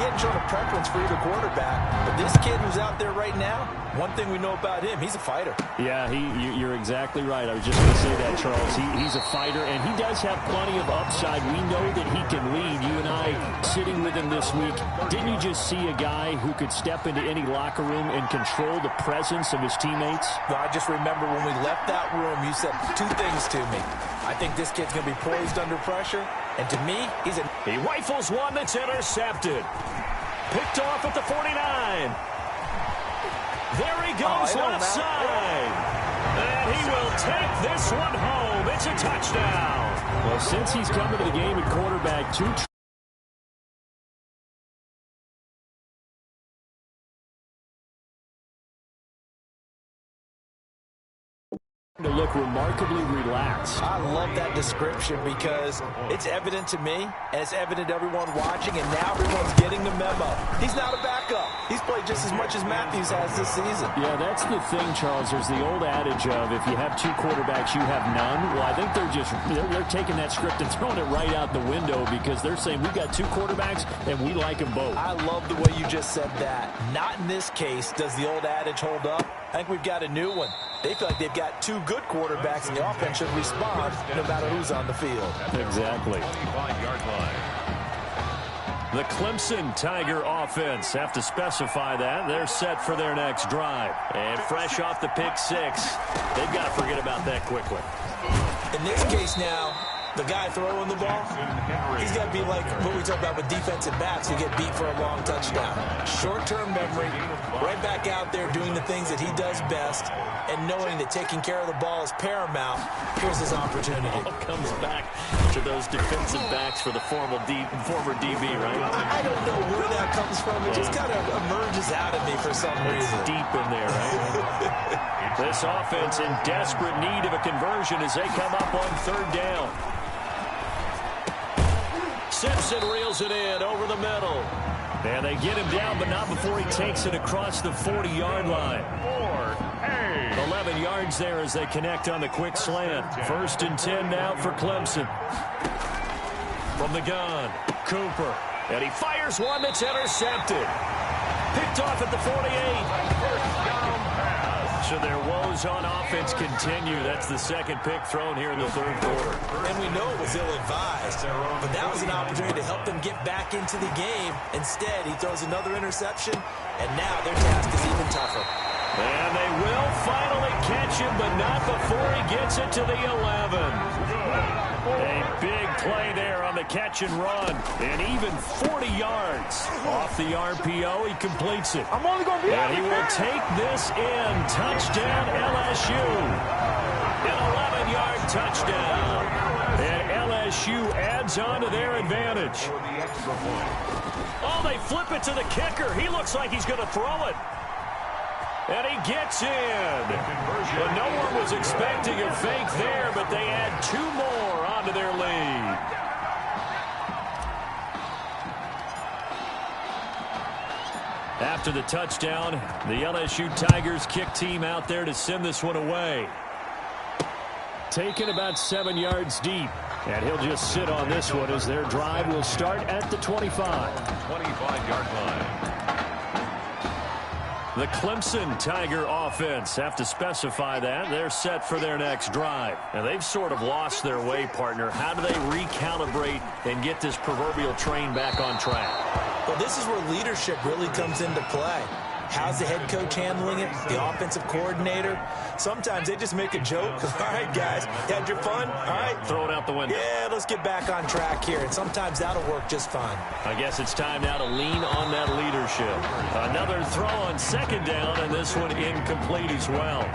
He hadn't shown a preference for either quarterback, but this kid who's out there right now, one thing we know about him, he's a fighter. Yeah, you're exactly right. I was just going to say that, Charles. He's a fighter, and he does have plenty of upside. We know that he can lead. You and I, sitting with him this week, didn't you just see a guy who could step into any locker room and control the presence of his teammates? Well, I just remember when we left that room, you said two things to me. I think this kid's going to be poised under pressure, and to me, He rifles one that's intercepted. Picked off at the 49. There he goes left side. And he will take this one home. It's a touchdown. Well, since he's come into the game at quarterback, to look remarkably relaxed. I love that description because it's evident to me, and it's evident to everyone watching, and now everyone's getting the memo. He's not a backup. He's played just as much as Matthews has this season. Yeah, that's the thing, Charles. There's the old adage of if you have two quarterbacks, you have none. Well, I think they're taking that script and throwing it right out the window because they're saying we've got two quarterbacks and we like them both. I love the way you just said that. Not in this case does the old adage hold up. I think we've got a new one. They feel like they've got two good quarterbacks, and the offense should respond no matter who's on the field. Exactly. The Clemson Tiger offense have to specify that. They're set for their next drive. And fresh off the pick six, they've got to forget about that quickly. In this case now, the guy throwing the ball, he's got to be like what we talk about with defensive backs who get beat for a long touchdown. Short-term memory, right back out there doing the things that he does best, and knowing that taking care of the ball is paramount. Here's his opportunity. All comes back to those defensive backs for the former DB, right? I don't know where that comes from. It just kind of emerges out of me for some reason. Deep in there, right? This offense in desperate need of a conversion as they come up on third down. Simpson reels it in over the middle. And they get him down, but not before he takes it across the 40-yard line. 11 yards there as they connect on the quick slant. 1st and 10 now for Clemson. From the gun, Cooper. And he fires one that's intercepted. Picked off at the 48. So their woes on offense continue. That's the second pick thrown here in the third quarter. And we know it was ill-advised, but that was an opportunity to help them get back into the game. Instead, he throws another interception, and now their task is even tougher. And they will finally catch him, but not before he gets it to the 11. A big play there on the catch and run. And even 40 yards off the RPO, he completes it. And he will take this in. Touchdown, LSU. An 11-yard touchdown. And LSU adds on to their advantage. Oh, they flip it to the kicker. He looks like he's going to throw it. And he gets in. But no one was expecting a fake there, but they add two more onto their lead. After the touchdown, the LSU Tigers kick team out there to send this one away. Taken about 7 yards deep. And he'll just sit on this one as their drive will start at the 25. 25-yard line. The Clemson Tiger offense have to specify that. They're set for their next drive. And they've sort of lost their way, partner. How do they recalibrate and get this proverbial train back on track? Well, this is where leadership really comes into play. How's the head coach handling it? The offensive coordinator? Sometimes they just make a joke. All right, guys, you had your fun? All right. Throw it out the window. Yeah, let's get back on track here. And sometimes that'll work just fine. I guess it's time now to lean on that leadership. Another throw on second down, and this one incomplete as well.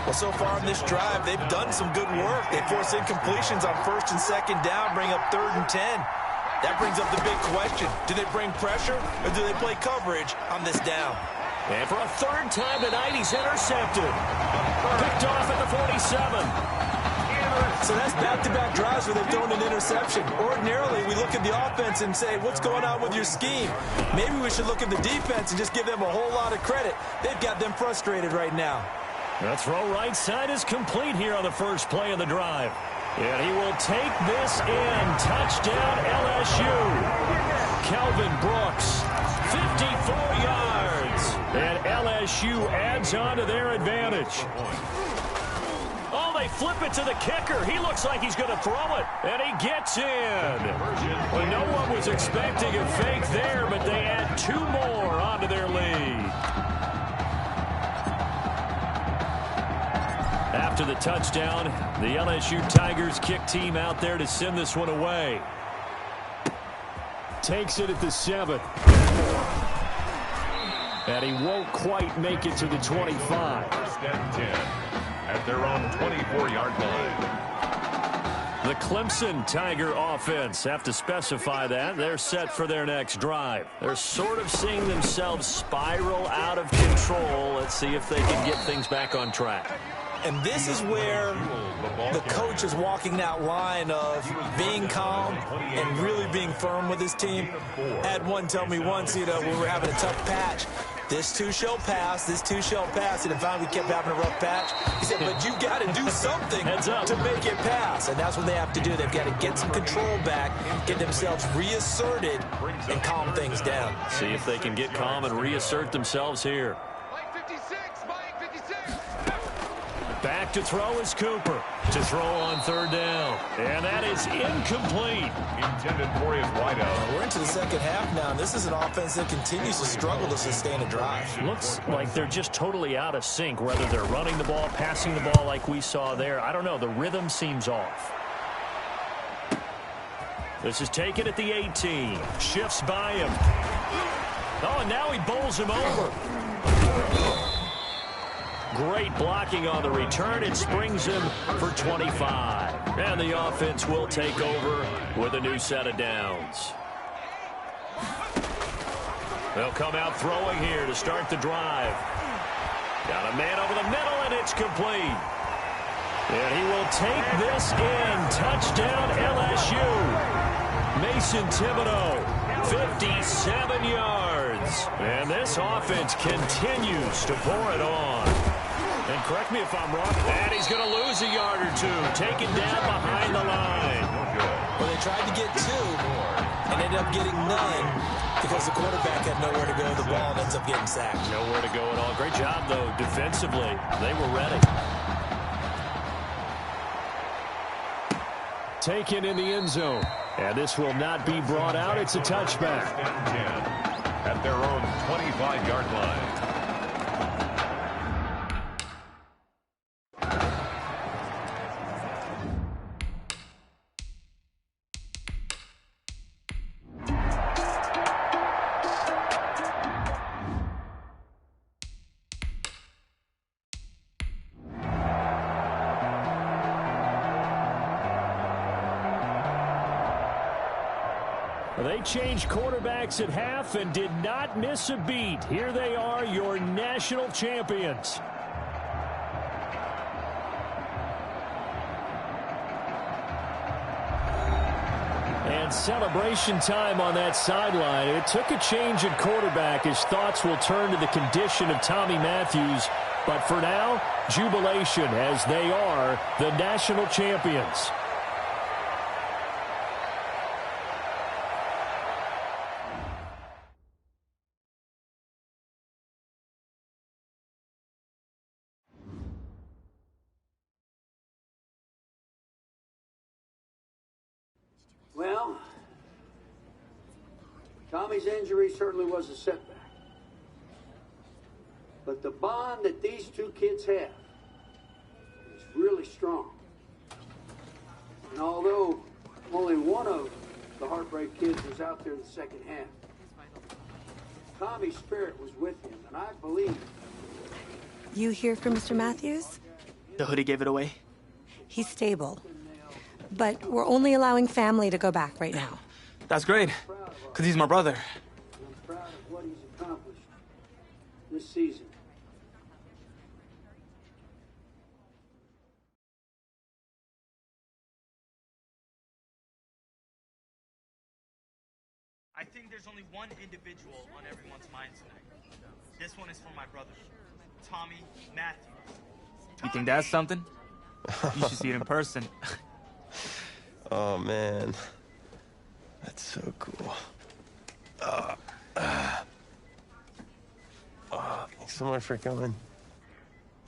Well, so far in this drive, they've done some good work. They force incompletions on 1st and 2nd down, bring up 3rd and 10. That brings up the big question. Do they bring pressure or do they play coverage on this down? And for a third time tonight, he's intercepted. Picked off at the 47. So that's back-to-back drives where they've thrown an interception. Ordinarily, we look at the offense and say, what's going on with your scheme? Maybe we should look at the defense and just give them a whole lot of credit. They've got them frustrated right now. The throw right side is complete here on the first play of the drive. And he will take this in. Touchdown, LSU. Kelvin Brooks. 54 yards. And LSU adds on to their advantage. Oh, they flip it to the kicker. He looks like he's going to throw it. And he gets in. Well, no one was expecting a fake there, but they add 2 more onto their lead. After the touchdown, the LSU Tigers kick team out there to send this one away. Takes it at the 7. And he won't quite make it to the 25. First and 10 at their own 24-yard line. The Clemson Tiger offense have to specify that. They're set for their next drive. They're sort of seeing themselves spiral out of control. Let's see if they can get things back on track. And this is where the coach is walking that line of being calm and really being firm with his team. Had one tell me once, when we were having a tough patch, this too shall pass, this too shall pass. And finally we kept having a rough patch. He said, but you've got to do something to make it pass. And that's what they have to do. They've got to get some control back, get themselves reasserted, and calm things down. See if they can get calm and reassert themselves here. Back to throw is Cooper. To throw on 3rd down. And that is incomplete. Intended for his wideout. We're into the second half now, and this is an offense that continues to struggle to sustain a drive. Looks like they're just totally out of sync, whether they're running the ball, passing the ball like we saw there. I don't know. The rhythm seems off. This is taken at the 18. Shifts by him. Oh, and now he bowls him over. Great blocking on the return. It springs him for 25. And the offense will take over with a new set of downs. They'll come out throwing here to start the drive. Got a man over the middle, and it's complete. And he will take this in. Touchdown, LSU. Mason Thibodeau, 57 yards. And this offense continues to pour it on. And correct me if I'm wrong, and he's going to lose a yard or 2, taken down behind the line. Well, they tried to get 2 and ended up getting none because the quarterback had nowhere to go with the ball and ends up getting sacked. Nowhere to go at all. Great job, though, defensively. They were ready. Taken in the end zone. And this will not be brought out. It's a touchback. At their own 25-yard line. They changed quarterbacks at half and did not miss a beat. Here they are, your national champions. And celebration time on that sideline. It took a change at quarterback as thoughts will turn to the condition of Tommy Matthews. But for now, jubilation as they are the national champions. Well, Tommy's injury certainly was a setback. But the bond that these 2 kids have is really strong. And although only one of the Heartbreak kids was out there in the second half, Tommy's spirit was with him, and I believe... You hear from Mr. Matthews? The hoodie gave it away? He's stable. But we're only allowing family to go back right now. That's great, because he's my brother. I'm proud of what he's accomplished this season. I think there's only one individual on everyone's mind tonight. This one is for my brother, Tommy Matthews. You think that's something? You should see it in person. Oh, man. That's so cool. so much for coming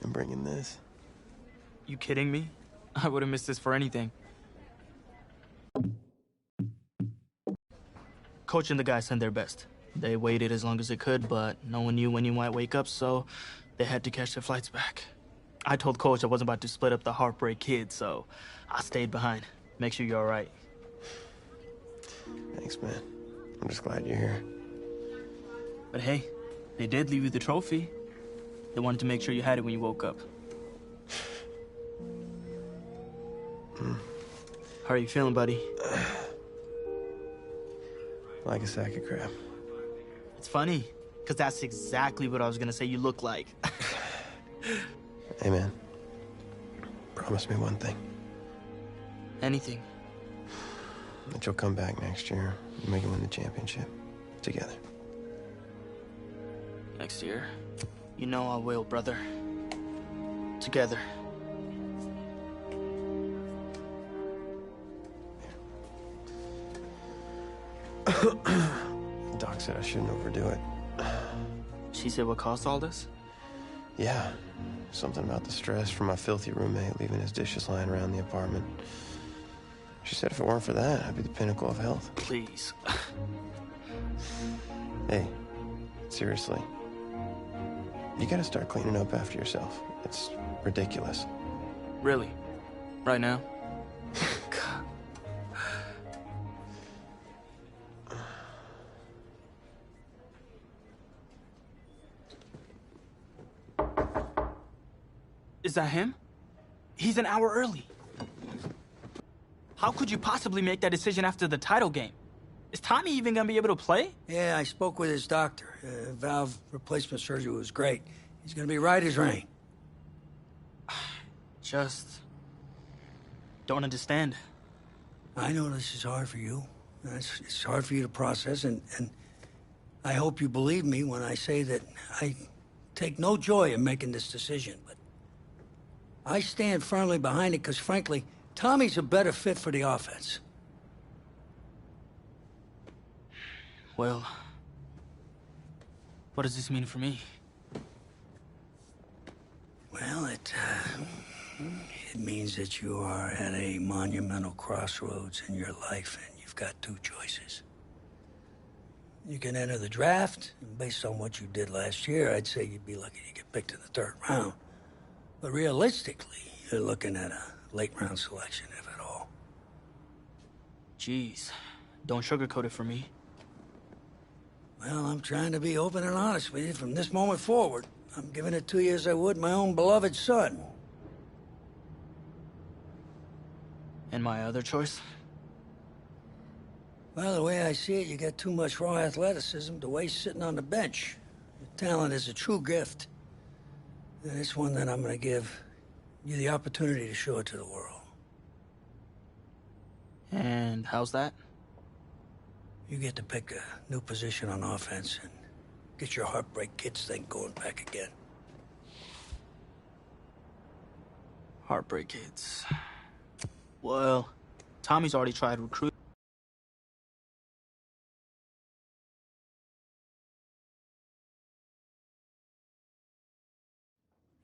and bringing this. You kidding me? I wouldn't miss this for anything. Coach and the guys sent their best. They waited as long as they could, but no one knew when you might wake up, so they had to catch their flights back. I told Coach I wasn't about to split up the Heartbreak Kids, so I stayed behind. Make sure you're all right. Thanks, man. I'm just glad you're here. But hey, they did leave you the trophy. They wanted to make sure you had it when you woke up. How are you feeling, buddy? Like a sack of crap. It's funny, because that's exactly what I was going to say you look like. Hey, man. Promise me one thing. Anything. That you'll come back next year and make it win the championship. Together. Next year? You know I will, brother. Together. Doc said I shouldn't overdo it. She said what caused all this? Yeah. Something about the stress from my filthy roommate leaving his dishes lying around the apartment. She said if it weren't for that, I'd be the pinnacle of health. Please. Hey, seriously. You gotta start cleaning up after yourself. It's ridiculous. Really? Right now? Is that him? He's an hour early. How could you possibly make that decision after the title game? Is Tommy even gonna be able to play? Yeah, I spoke with his doctor. Valve replacement surgery was great. He's gonna be right as rain. Just don't understand. I know this is hard for you. It's hard for you to process, and I hope you believe me when I say that I take no joy in making this decision, but I stand firmly behind it because, frankly, Tommy's a better fit for the offense. Well, what does this mean for me? Well, it means that you are at a monumental crossroads in your life, and you've got two choices. You can enter the draft, and based on what you did last year, I'd say you'd be lucky to get picked in the third round. But realistically, you're looking at a late-round selection, if at all. Jeez, don't sugarcoat it for me. Well, I'm trying to be open and honest with you from this moment forward. I'm giving it to you as I would my own beloved son. And my other choice? Well, the way I see it, you got too much raw athleticism to waste sitting on the bench. Your talent is a true gift. And it's one that I'm going to give you the opportunity to show it to the world. And how's that? You get to pick a new position on offense and get your Heartbreak Kids thing going back again. Heartbreak Kids. Well, Tommy's already tried recruiting.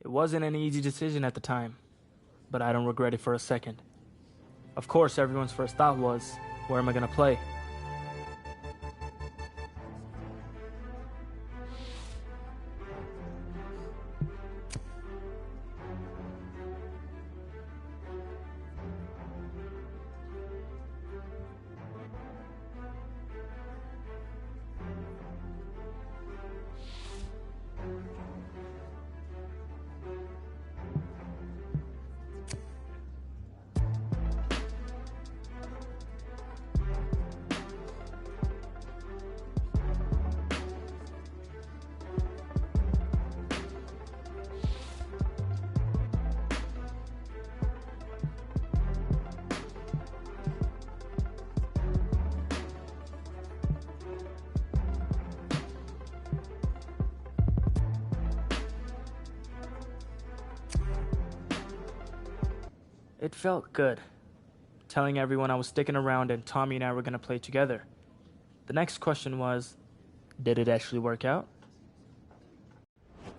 It wasn't an easy decision at the time, but I don't regret it for a second. Of course, everyone's first thought was, where am I gonna play? It felt good, telling everyone I was sticking around and Tommy and I were going to play together. The next question was, did it actually work out?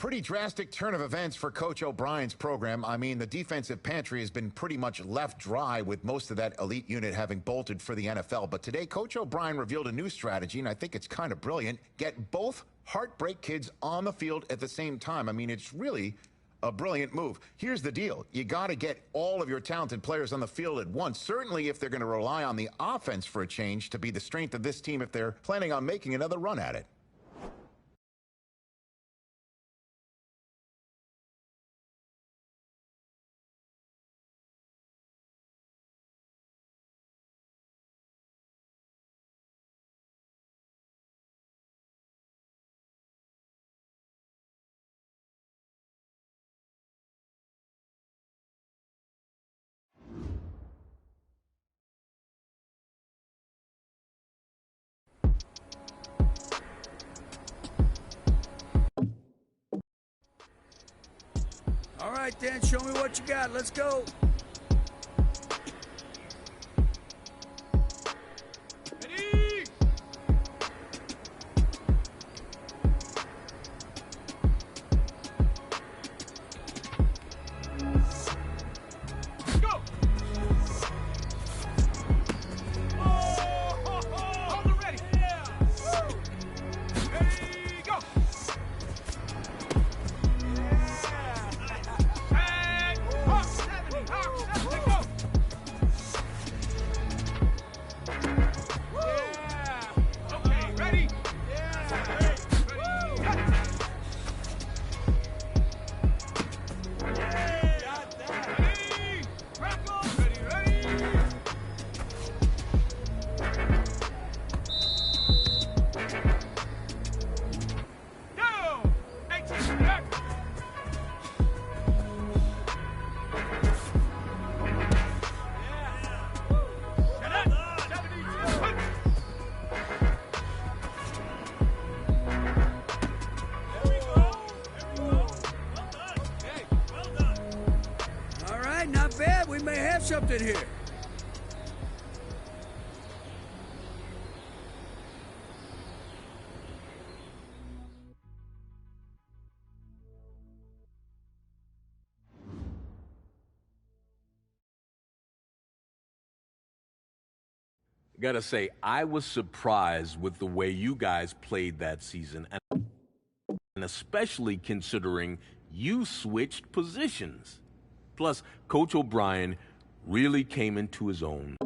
pretty drastic turn of events for Coach O'Brien's program. I mean, the defensive pantry has been pretty much left dry with most of that elite unit having bolted for the NFL. But today, Coach O'Brien revealed a new strategy, and I think it's kind of brilliant. Get both Heartbreak Kids on the field at the same time. I mean, it's really a brilliant move. Here's the deal. You got to get all of your talented players on the field at once, certainly if they're going to rely on the offense for a change to be the strength of this team if they're planning on making another run at it. All right, then, show me what you got. Let's go. Ready? Go! Hold it ready. Yeah. Woo. Ready, go! Not bad. We may have something here. Gotta say, I was surprised with the way you guys played that season, and especially considering you switched positions. Plus, Coach O'Brien really came into his own.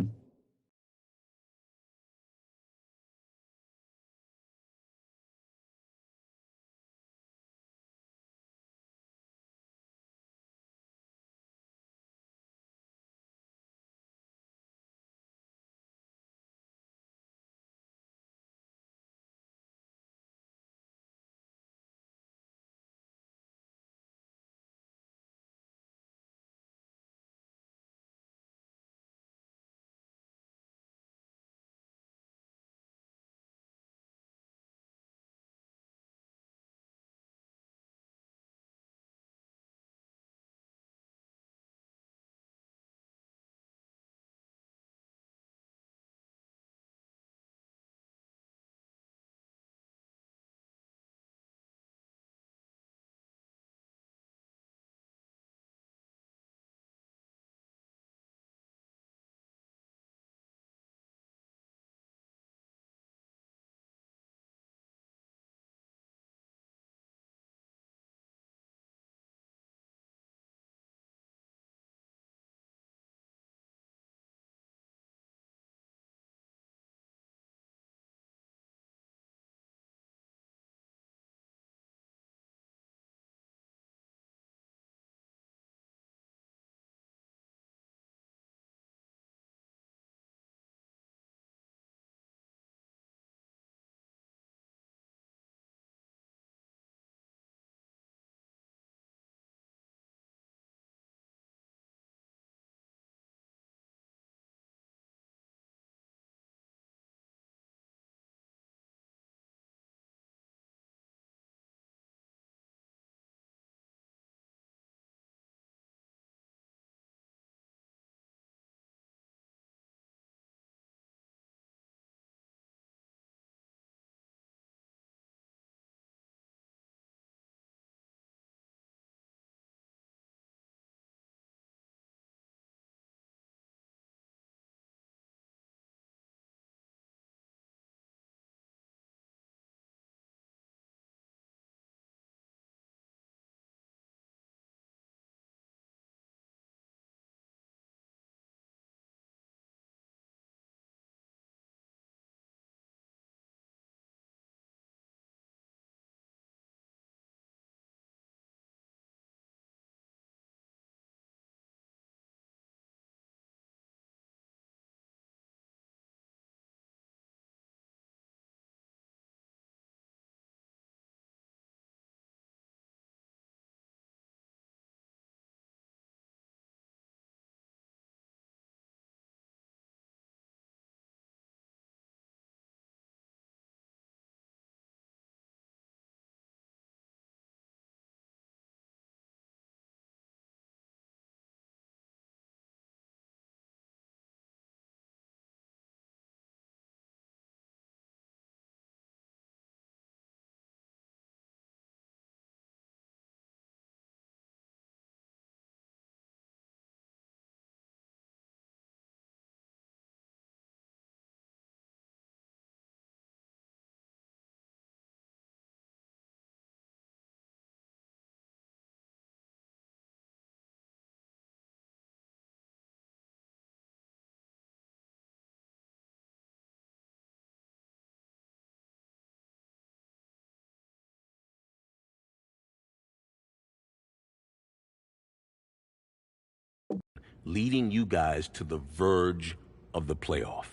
leading you guys to the verge of the playoff.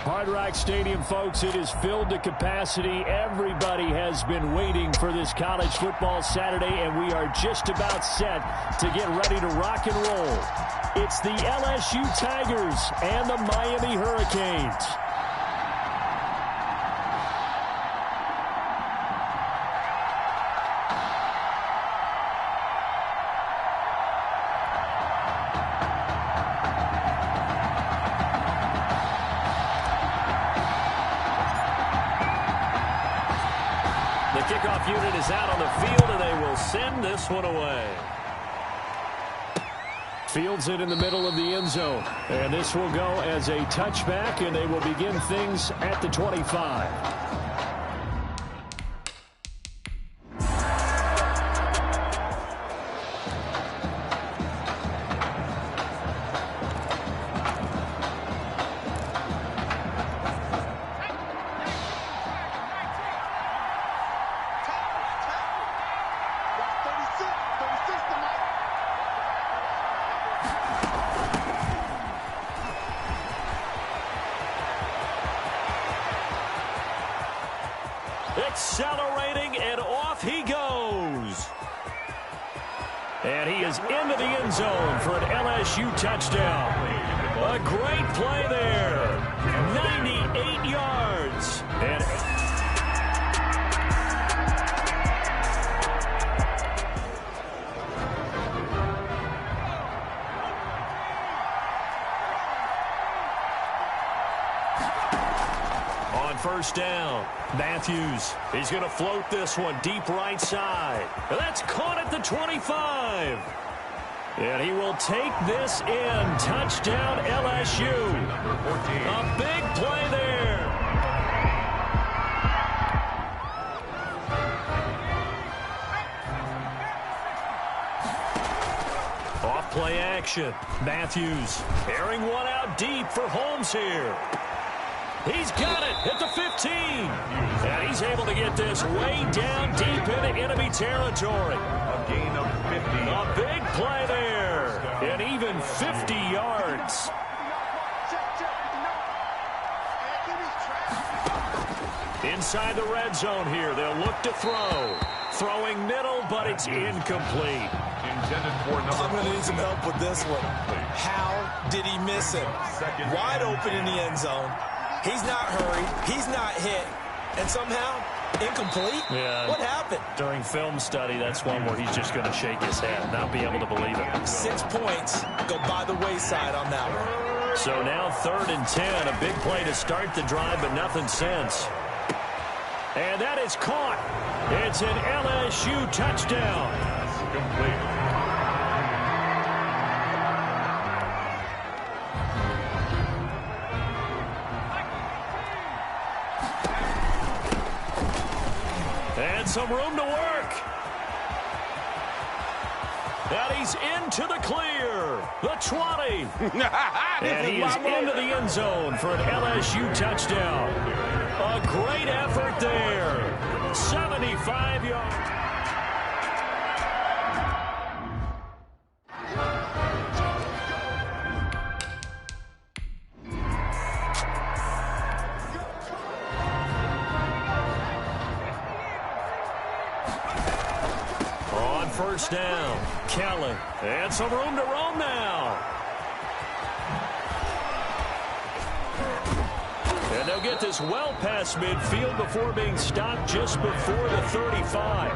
Hard Rock Stadium, folks, it is filled to capacity. Everybody has been waiting for this college football Saturday, and we are just about set to get ready to rock and roll. It's the LSU Tigers and the Miami Hurricanes. Kickoff unit is out on the field, and they will send this one away. Fields it in the middle of the end zone. And this will go as a touchback, and they will begin things at the 25. Accelerating, and off he goes. And he is into the end zone for an LSU touchdown. A great play there. 98 yards. And on first down, Matthews, he's going to float this one deep right side. That's caught at the 25. And he will take this in. Touchdown, LSU. A big play there. Off play action. Matthews airing one out deep for Holmes here. He's got it at the 15. And he's able to get this way down deep into enemy territory. A gain of 50. A big play there. And even 50 yards. Inside the red zone here. They'll look to throw. Throwing middle, but it's incomplete. Intended for number. I'm going to need some help with this one. How did he miss it? Wide open in the end zone. He's not hurried. He's not hit. And somehow, incomplete? Yeah. What happened? During film study, that's one where he's just going to shake his head, not be able to believe it. 6 points go by the wayside on that one. So now 3rd and 10. A big play to start the drive, but nothing since. And that is caught. It's an LSU touchdown. Complete. And some room to work. And he's into the clear. The 20. And he is into the end zone for an LSU touchdown. A great effort there. 75 yards. First down, Kellen, and some room to roam now. And they'll get this well past midfield before being stopped just before the 35.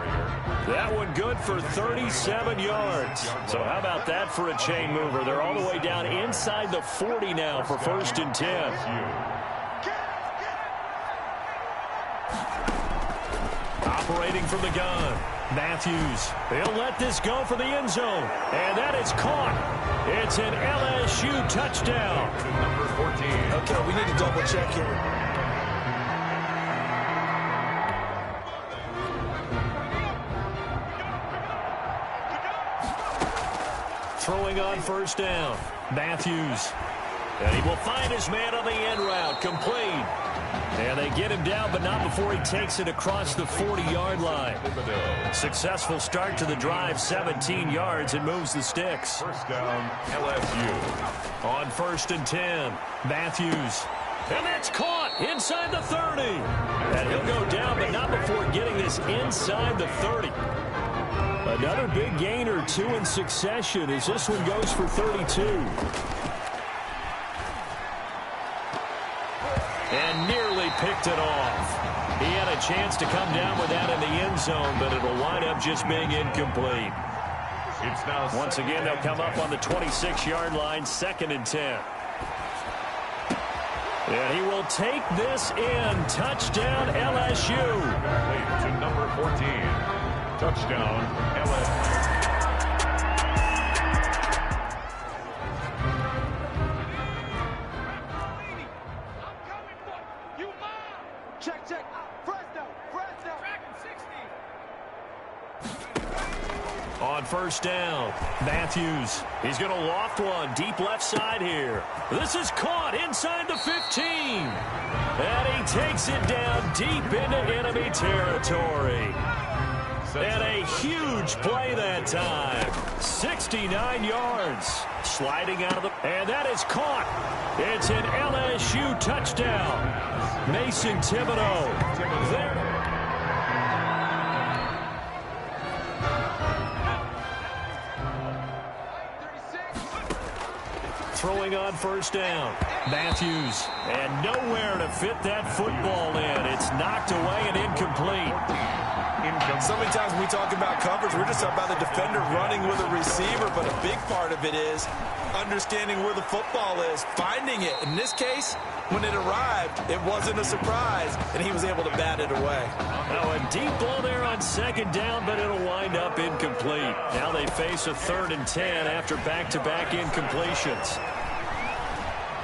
That one good for 37 yards. So how about that for a chain mover? They're all the way down inside the 40 now for 1st and 10. Operating from the gun. Matthews. He'll let this go for the end zone. And that is caught. It's an LSU touchdown. Number 14. Okay, we need to double check here. Throwing on first down. Matthews. And he will find his man on the end route. Complete. And they get him down, but not before he takes it across the 40-yard line. Successful start to the drive, 17 yards, and moves the sticks. First down, LSU. On 1st and 10, Matthews. And that's caught inside the 30. And he'll go down, but not before getting this inside the 30. Another big gain or two in succession as this one goes for 32. And nearly picked it off. He had a chance to come down with that in the end zone, but it'll wind up just being incomplete. It's now once again, they'll come up on the 26-yard line, 2nd and 10. And he will take this in. Touchdown, LSU. To number 14. Touchdown, LSU. On first down, Matthews. He's going to loft one deep left side here. This is caught inside the 15. And he takes it down deep into enemy territory. And a huge play that time. 69 yards. Sliding out of the... And that is caught. It's an LSU touchdown. Mason Thibodeau. There. Throwing on first down. Matthews. And nowhere to fit that football in. It's knocked away and incomplete. So many times when we talk about coverage, we're just talking about the defender running with a receiver, but a big part of it is understanding where the football is, finding it. In this case, when it arrived, it wasn't a surprise, and he was able to bat it away. Now a deep ball there on 2nd down, but it'll wind up incomplete. Now they face a 3rd and 10 after back-to-back incompletions.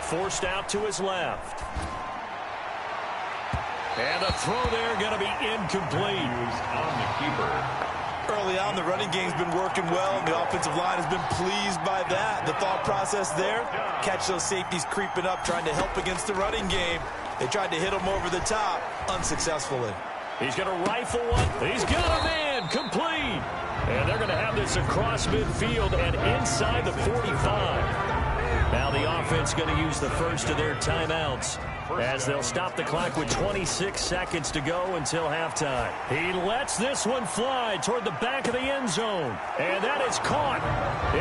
Forced out to his left. And a throw there going to be incomplete. On the keeper. Early on, the running game's been working well, and the offensive line has been pleased by that. The thought process there, catch those safeties creeping up, trying to help against the running game. They tried to hit him over the top, unsuccessfully. He's going to rifle one. He's got a man, complete. And they're going to have this across midfield and inside the 45. Now the offense going to use the first of their timeouts as they'll stop the clock with 26 seconds to go until halftime. He lets this one fly toward the back of the end zone. And that is caught.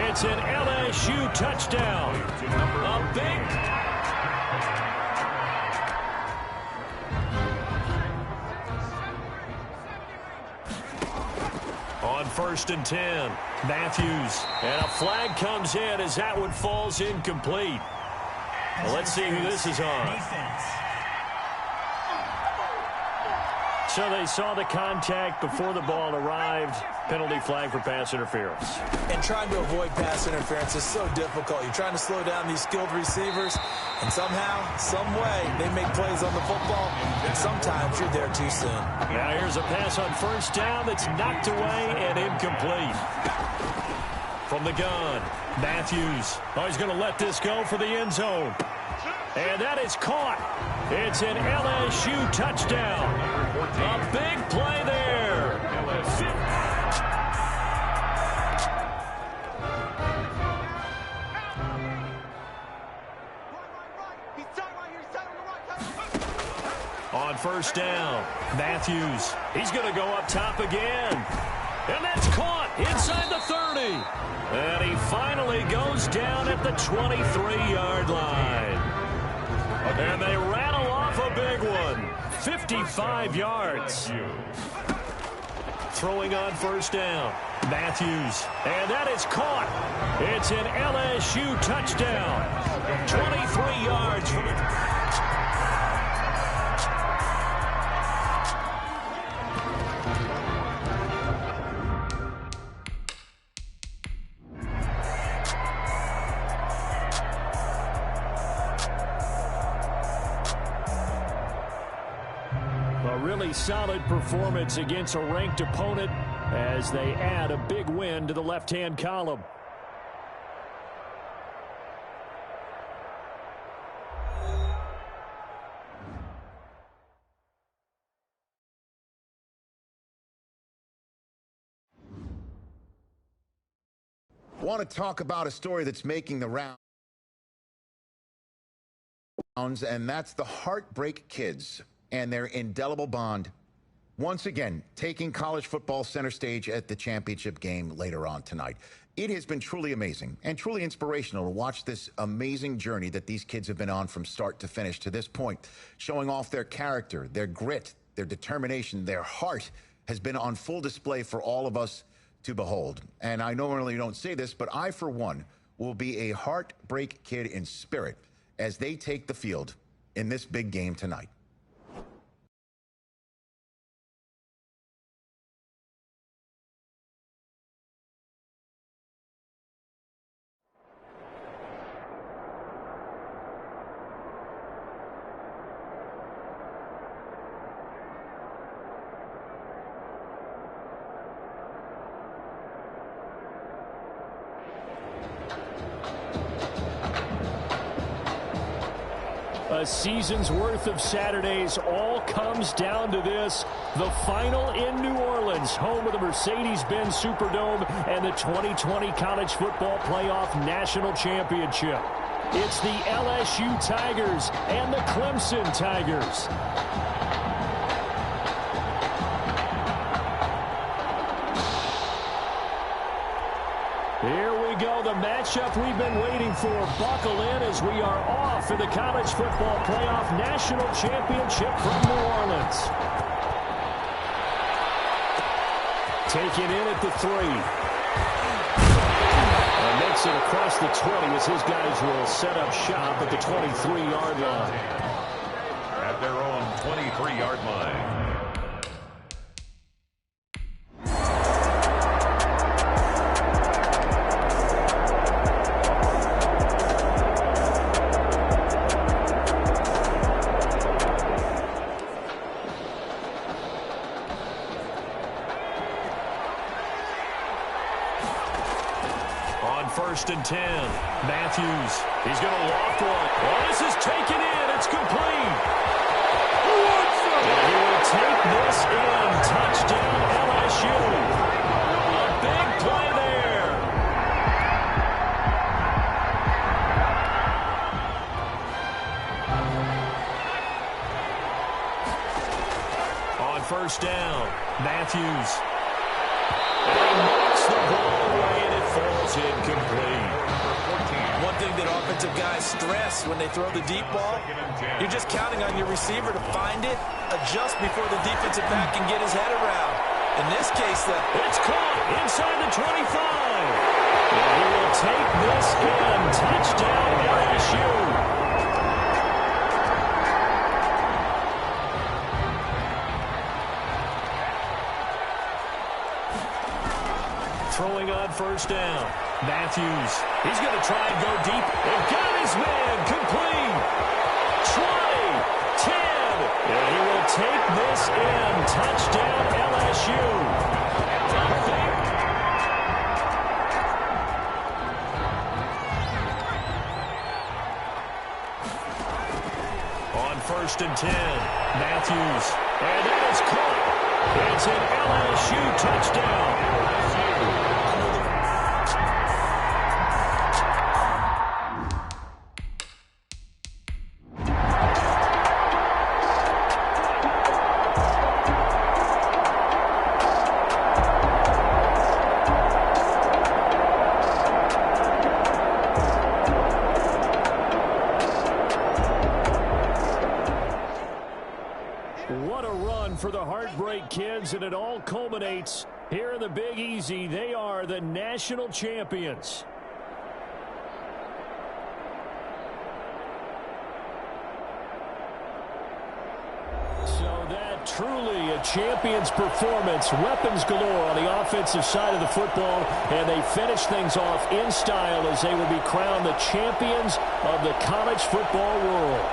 It's an LSU touchdown. A big... On 1st and 10, Matthews. And a flag comes in as that one falls incomplete. Well, let's see who this is on. So they saw the contact before the ball arrived. Penalty flag for pass interference. And trying to avoid pass interference is so difficult. You're trying to slow down these skilled receivers, and somehow, some way, they make plays on the football, and sometimes you're there too soon. Now here's a pass on first down that's knocked away and incomplete. From the gun, Matthews. Oh, he's going to let this go for the end zone. And that is caught. It's an LSU touchdown. A big play there. On first down, Matthews. He's going to go up top again. And that's caught inside the 30. And he finally goes down at the 23-yard line. And they rattle off a big one. 55 yards. Throwing on first down, Matthews. And that is caught. It's an LSU touchdown. 23 yards from it. A really solid performance against a ranked opponent as they add a big win to the left-hand column. Want to talk about a story that's making the rounds, and that's the Heartbreak Kids and their indelible bond. Once again, taking college football center stage at the championship game later on tonight. It has been truly amazing and truly inspirational to watch this amazing journey that these kids have been on from start to finish to this point, showing off their character, their grit, their determination, their heart has been on full display for all of us to behold. And I normally don't say this, but I, for one, will be a Heartbreak Kid in spirit as they take the field in this big game tonight. A season's worth of Saturdays all comes down to this. The final in New Orleans, home of the Mercedes-Benz Superdome and the 2020 College Football Playoff National Championship. It's the LSU Tigers and the Clemson Tigers. Here we go, the matchup we've been waiting for. Buckle in as we are off in the College Football Playoff National Championship from New Orleans. Taken in at the 3. And makes it across the 20 as his guys will set up shop at the 23-yard line. At their own 23-yard line. First and 10. Matthews. He's going to loft one. Oh, this is taken in. It's complete. And he will take this in. Touchdown LSU. A big play there. On first down, Matthews. And he knocks the ball away, and it falls incomplete. One thing that offensive guys stress when they throw the deep ball, you're just counting on your receiver to find it, adjust before the defensive back can get his head around. In this case, it's caught inside the 25. And he will take this in. Touchdown LSU. Throwing on first down. Matthews. He's going to try and go deep. And got his man. Complete. 20. 10. And he will take this in. Touchdown LSU. On first and 10. Matthews. And that is caught. It's an LSU touchdown. What a run for the Heartbreak Kids, and it all culminates here in the Big Easy. They are the national champions. So that truly a champion's performance. Weapons galore on the offensive side of the football, and they finish things off in style as they will be crowned the champions of the college football world.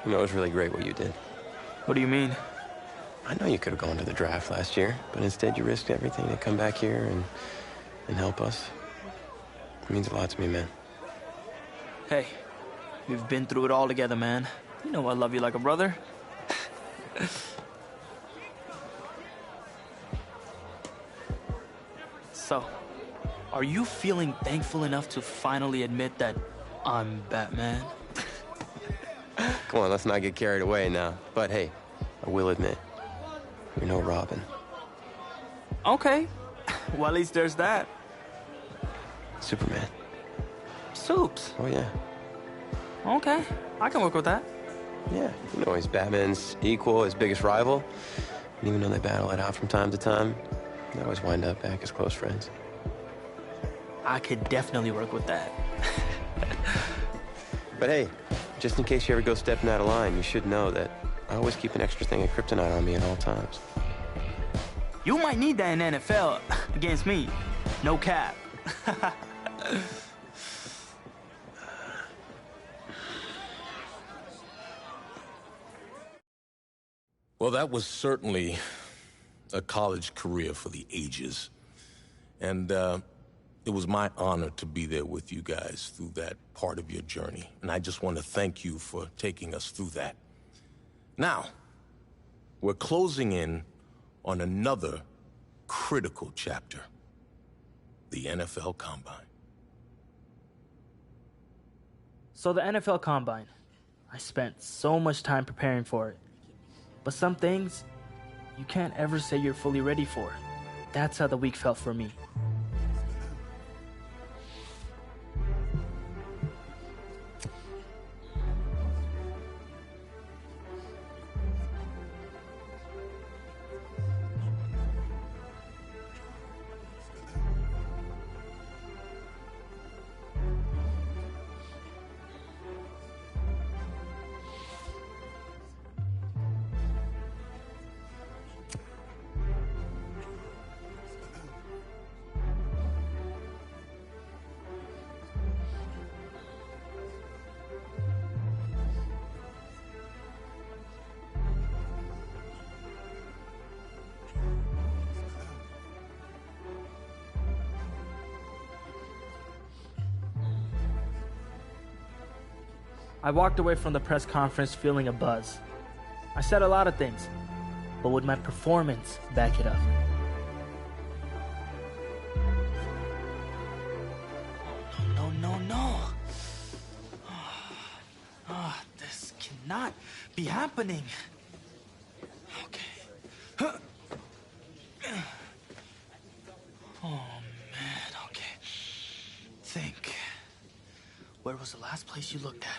You know, it was really great what you did. What do you mean? I know you could have gone to the draft last year, but instead you risked everything to come back here and help us. It means a lot to me, man. Hey, we've been through it all together, man. You know I love you like a brother. So, are you feeling thankful enough to finally admit that I'm Batman? Come on, let's not get carried away now. But hey, I will admit, you're no Robin. Okay. Well, at least there's that. Superman. Soups. Oh, yeah. Okay, I can work with that. Yeah, you know, he's Batman's equal, his biggest rival. And even though they battle it out from time to time, they always wind up back as close friends. I could definitely work with that. But hey, just in case you ever go stepping out of line, you should know that I always keep an extra thing of kryptonite on me at all times. You might need that in NFL against me. No cap. Well, that was certainly a college career for the ages. And it was my honor to be there with you guys through that part of your journey. And I just want to thank you for taking us through that. Now, we're closing in on another critical chapter, the NFL Combine. So the NFL Combine, I spent so much time preparing for it. But some things, you can't ever say you're fully ready for. That's how the week felt for me. I walked away from the press conference feeling a buzz. I said a lot of things, but would my performance back it up? No. This cannot be happening. Okay. Oh, man, okay. Think. Where was the last place you looked at?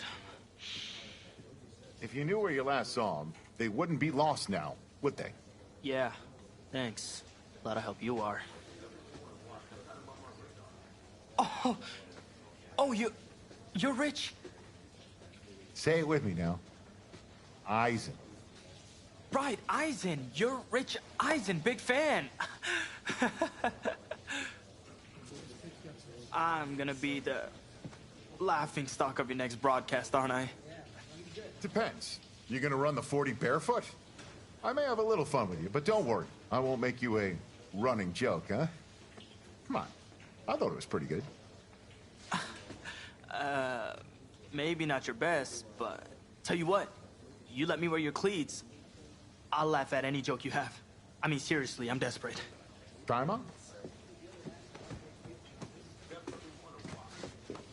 If you knew where you last saw them, they wouldn't be lost now, would they? Yeah, thanks. Glad I help you are. Oh, you're Rich. Say it with me now. Eisen. Right, Eisen. You're Rich Eisen, big fan. I'm gonna be the laughing stock of your next broadcast, aren't I? Depends. You gonna run the 40 barefoot? I may have a little fun with you, but don't worry. I won't make you a running joke, huh? Come on. I thought it was pretty good. Maybe not your best, but tell you what, you let me wear your cleats, I'll laugh at any joke you have. I mean, seriously, I'm desperate. Try them on.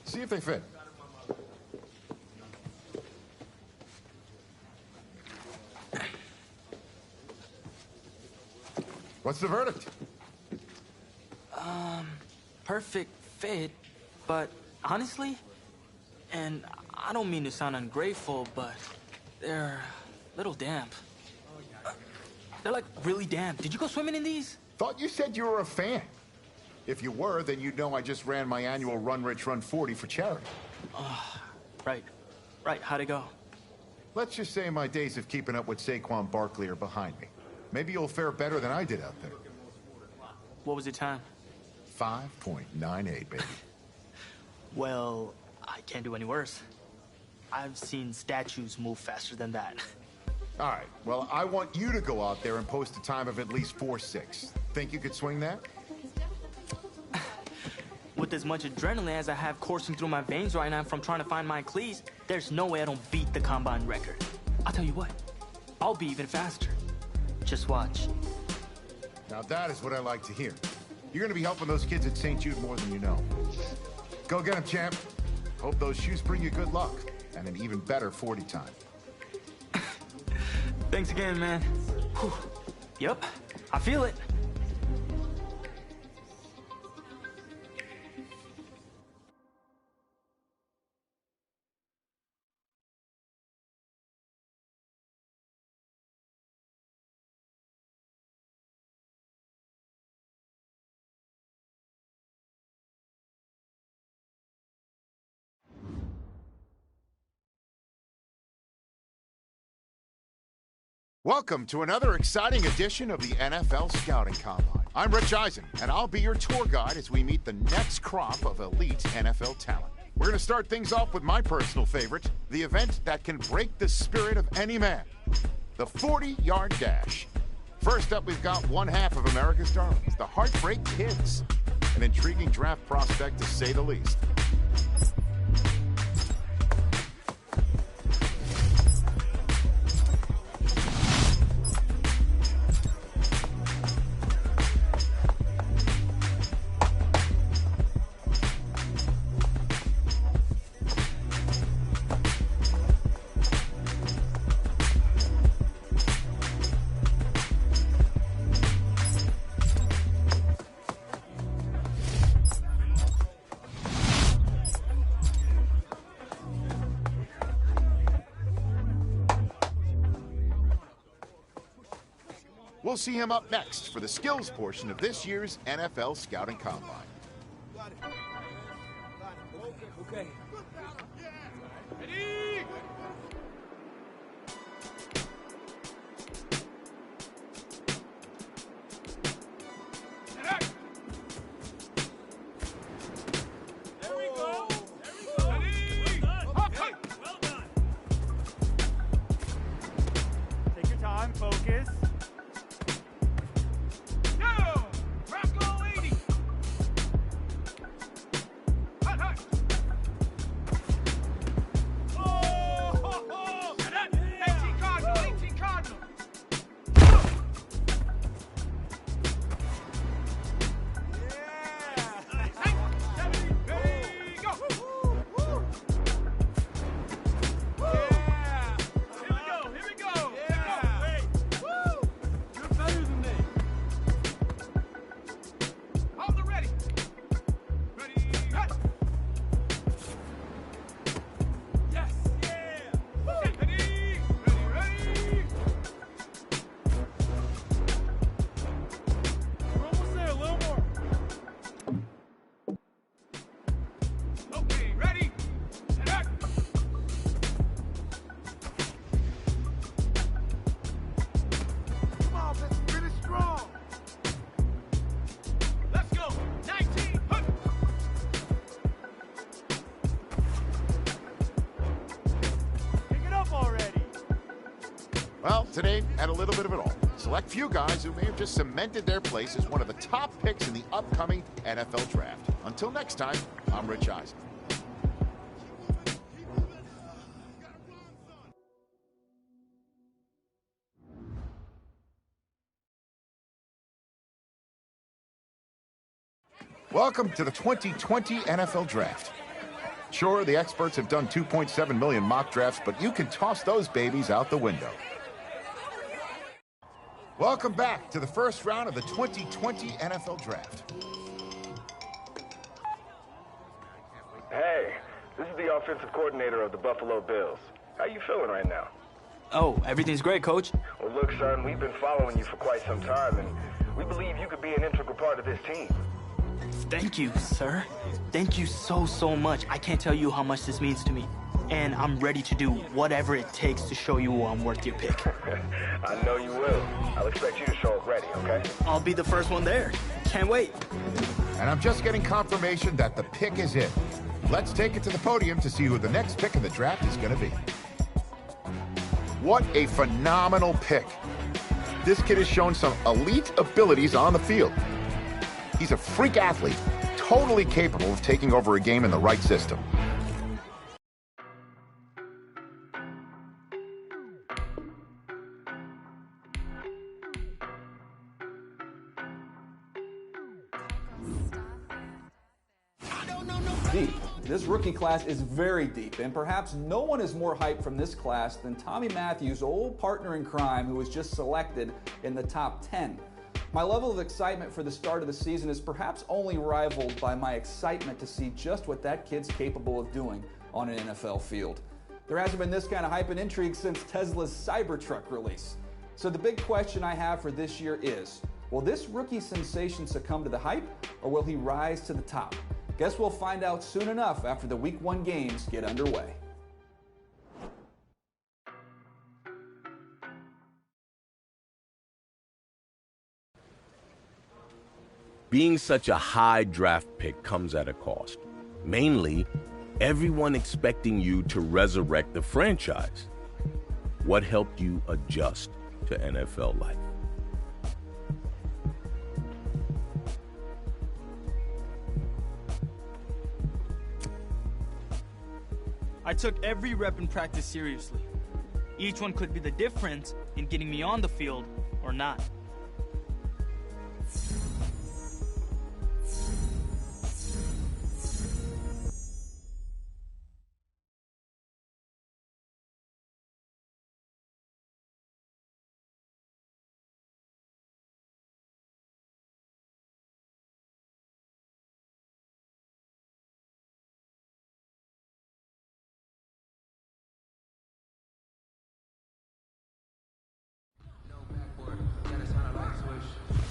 See if they fit. What's the verdict? Perfect fit, but honestly, and I don't mean to sound ungrateful, but they're a little damp. They're like really damp. Did you go swimming in these? Thought you said you were a fan. If you were, then you'd know I just ran my annual Run Rich Run 40 for charity. Right. How'd it go? Let's just say my days of keeping up with Saquon Barkley are behind me. Maybe you'll fare better than I did out there. What was your time? 5.98, baby. Well, I can't do any worse. I've seen statues move faster than that. All right, well, I want you to go out there and post a time of at least 4.6. Think you could swing that? With as much adrenaline as I have coursing through my veins right now from trying to find my cleats, there's no way I don't beat the combine record. I'll tell you what, I'll be even faster. Just watch. Now that is what I like to hear. You're going to be helping those kids at St. Jude more than you know. Go get them, champ. Hope those shoes bring you good luck and an even better 40 time. Thanks again, man. Whew. Yep, I feel it. Welcome to another exciting edition of the NFL Scouting Combine. I'm Rich Eisen, and I'll be your tour guide as we meet the next crop of elite NFL talent. We're going to start things off with my personal favorite, the event that can break the spirit of any man, the 40-yard dash. First up, we've got one half of America's darlings, the Heartbreak Kids, an intriguing draft prospect to say the least. We'll see him up next for the skills portion of this year's NFL Scouting Combine. Okay. Ready? There we go. Ready? Well done. Take your time, focus. Well, today had a little bit of it all. Select few guys who may have just cemented their place as one of the top picks in the upcoming NFL Draft. Until next time, I'm Rich Eisen. Welcome to the 2020 NFL Draft. Sure, the experts have done 2.7 million mock drafts, but you can toss those babies out the window. Welcome back to the first round of the 2020 NFL Draft. Hey, this is the offensive coordinator of the Buffalo Bills. How you feeling right now? Oh, everything's great, Coach. Well, look, son, we've been following you for quite some time, and we believe you could be an integral part of this team. Thank you, sir. Thank you so, so much. I can't tell you how much this means to me. And I'm ready to do whatever it takes to show you I'm worth your pick. I know you will. I'll expect you to show up ready, okay? I'll be the first one there. Can't wait. And I'm just getting confirmation that the pick is in. Let's take it to the podium to see who the next pick in the draft is going to be. What a phenomenal pick. This kid has shown some elite abilities on the field. He's a freak athlete, totally capable of taking over a game in the right system. Deep. This rookie class is very deep, and perhaps no one is more hyped from this class than Tommy Matthews' old partner in crime, who was just selected in the top 10. My level of excitement for the start of the season is perhaps only rivaled by my excitement to see just what that kid's capable of doing on an NFL field. There hasn't been this kind of hype and intrigue since Tesla's Cybertruck release. So the big question I have for this year is, will this rookie sensation succumb to the hype, or will he rise to the top? Guess we'll find out soon enough after the Week 1 games get underway. Being such a high draft pick comes at a cost. Mainly, everyone expecting you to resurrect the franchise. What helped you adjust to NFL life? I took every rep in practice seriously. Each one could be the difference in getting me on the field or not.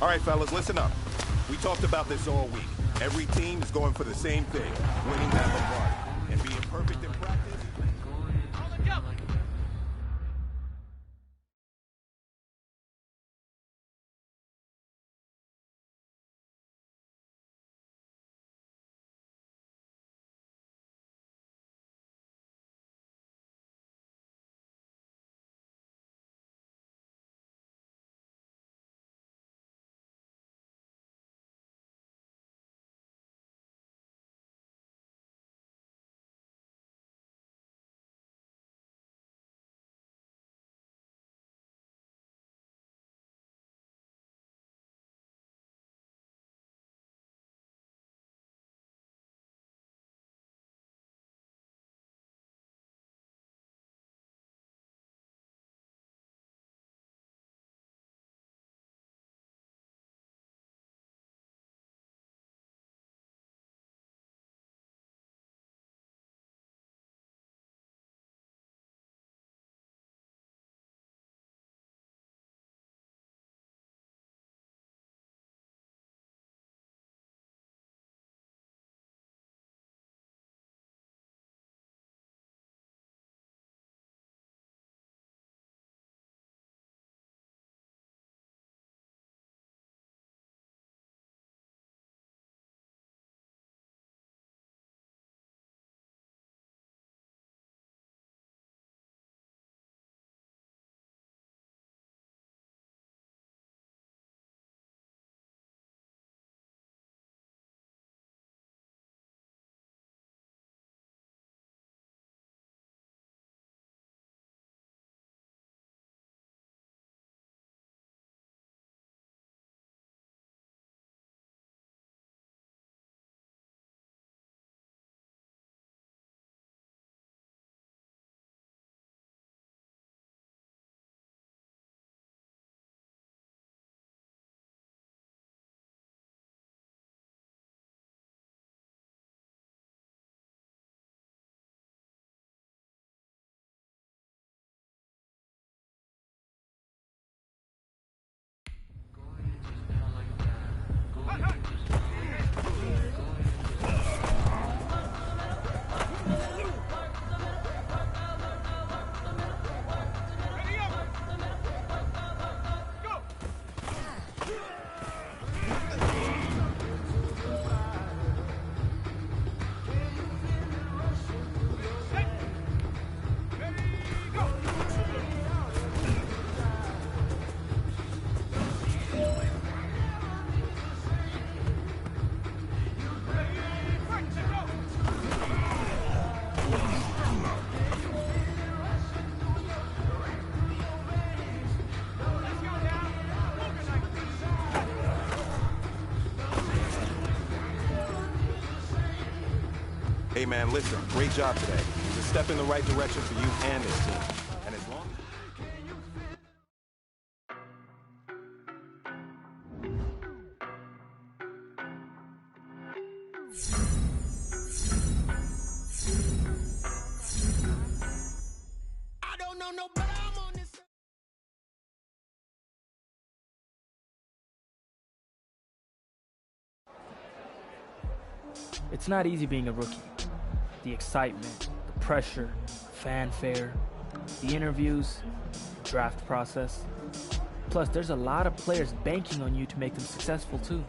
All right, fellas, listen up. We talked about this all week. Every team is going for the same thing, winning that Lombardi. And being perfect in practice... Hey, man, listen, great job today. It's a step in the right direction for you and this team. And as long I don't know no better. I'm on this. It's not easy being a rookie. The excitement, the pressure, fanfare, the interviews, the draft process. Plus, there's a lot of players banking on you to make them successful too.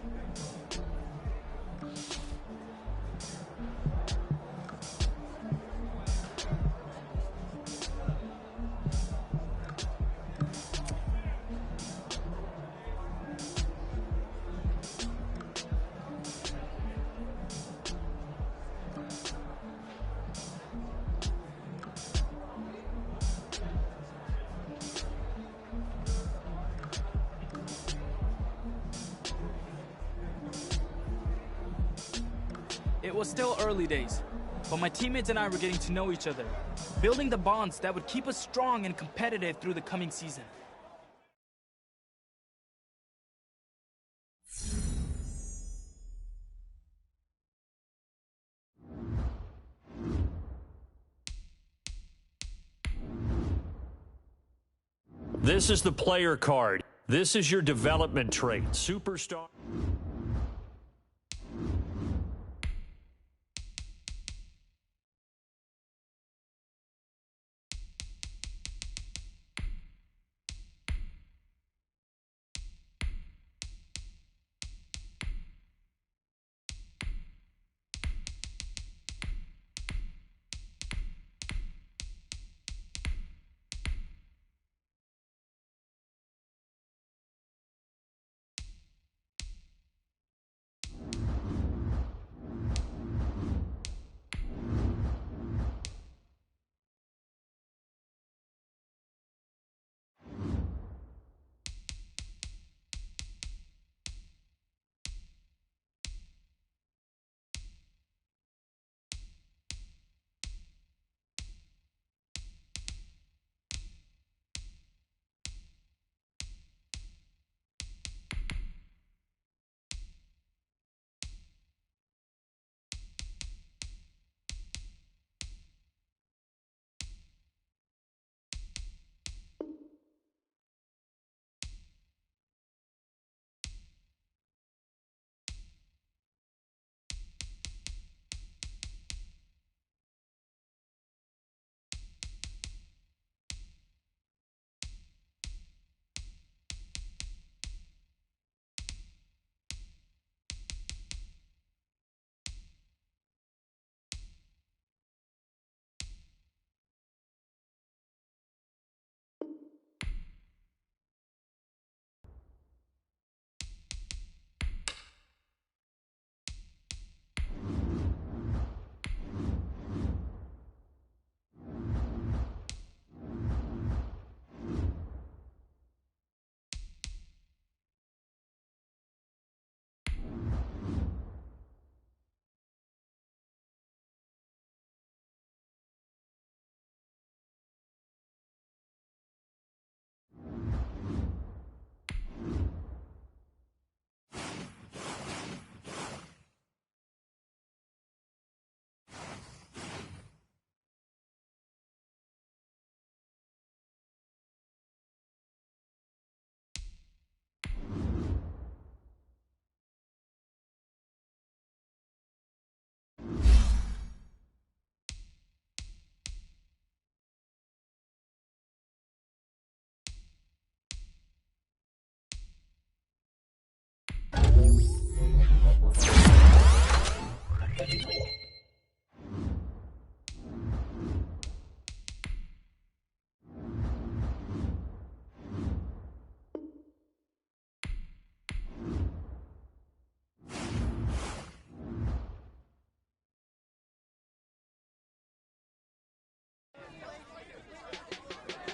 It was still early days, but my teammates and I were getting to know each other, building the bonds that would keep us strong and competitive through the coming season. This is the player card. This is your development trait. Superstar.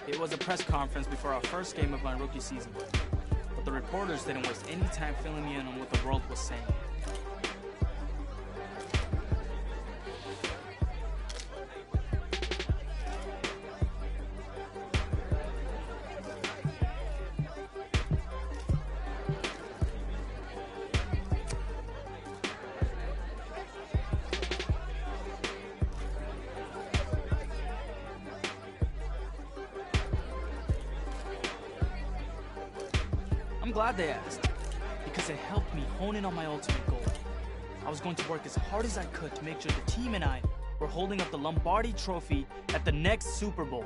It was a press conference before our first game of my rookie season, but the reporters didn't waste any time filling me in on what the world was saying. glad they asked, because it helped me hone in on my ultimate goal. I was going to work as hard as I could to make sure the team and I were holding up the Lombardi Trophy at the next Super Bowl.